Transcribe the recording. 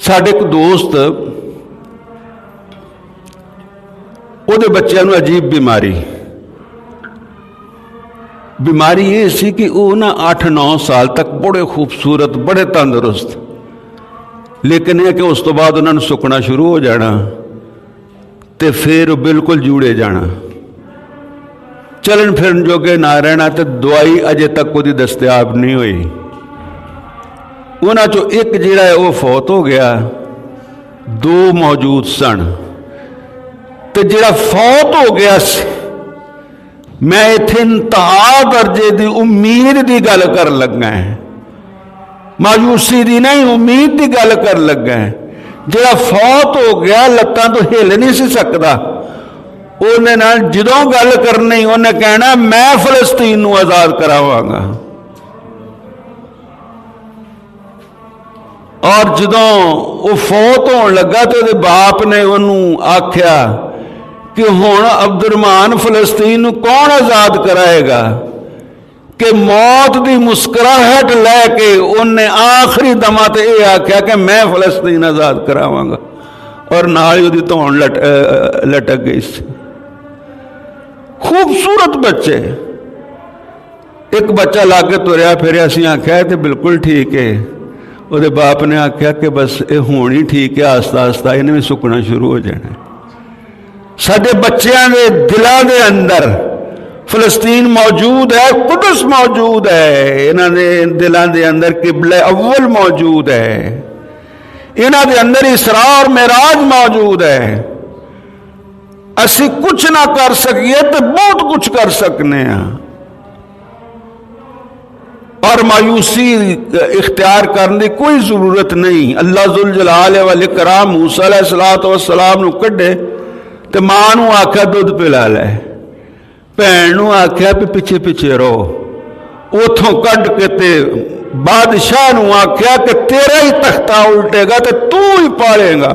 साडे एक दोस्त ਉਹਦੇ ਬੱਚਿਆਂ ਨੂੰ अजीब बीमारी ये सी कि वो ना 8-9 साल तक बड़े खूबसूरत बड़े तंदुरुस्त, लेकिन यह कि उस तो बाद उन्होंने सुकना शुरू हो जाना तो फिर बिल्कुल जूड़े जाना, चलन फिरन जोगे ना रहना। तो दवाई अजे तक वो दस्तयाब नहीं हुई। उन्होंने चो एक जिहड़ा है वो फौत हो गया, 2 मौजूद सन। तो जिहड़ा फौत हो गया मैं इत्थे इंतहा दर्जे की उम्मीद की गल कर लगा है, मायूसी की नहीं उम्मीद की गल कर लगा है। जिहड़ा फौत हो गया लत्तां तो हिल नहीं सी सकदा, उहदे नाल जदों गल करनी उन्हें कहना मैं फलस्तीन नूं आज़ाद करावांगा। और जदों वो फौत होण लगा तो उहदे बाप ने उहनूं आख्या कि हुण अब्दुरमान फलस्तीन नूं कौन आज़ाद कराएगा, कि मौत की मुस्कुराहट लैके उन्हें आखिरी दमा तो यह आख्या कि मैं फलस्तीन आज़ाद करावांगा, और नाल ही उहदी धौण लटक गई सी। खूबसूरत बच्चे, एक बच्चा लागे तुरया फिर असीं आख्या तो बिल्कुल ठीक है। उहदे बाप ने आख्या कि बस ये हुण ही ठीक है, आस्ता आस्ता इन्हें भी सुकना शुरू हो जाना। साडे बच्चों के दिलों के अंदर फलस्तीन मौजूद है, कुदस मौजूद है, इन्हां दे दिलों के अंदर किबला अव्वल मौजूद है, इन्हां दे अंदर इसरा और मेराज मौजूद है। असी कुछ ना कर सकिए तो बहुत कुछ कर सकने हैं, और मायूसी इख्तियार करने की कोई जरूरत नहीं। अल्लाह जुल जलाल वल इकराम मूसा अलैहिस्सलातु वस्सलाम नूं कढे तो मां नूं आख्या दुध पिला लै, भैन नूं आख्या भी पिछे पिछे रहो, उथों कढ़ के ते बादशाह नूं आख्या कि तेरा ही तख्ता उल्टेगा तो तू ही पालेगा।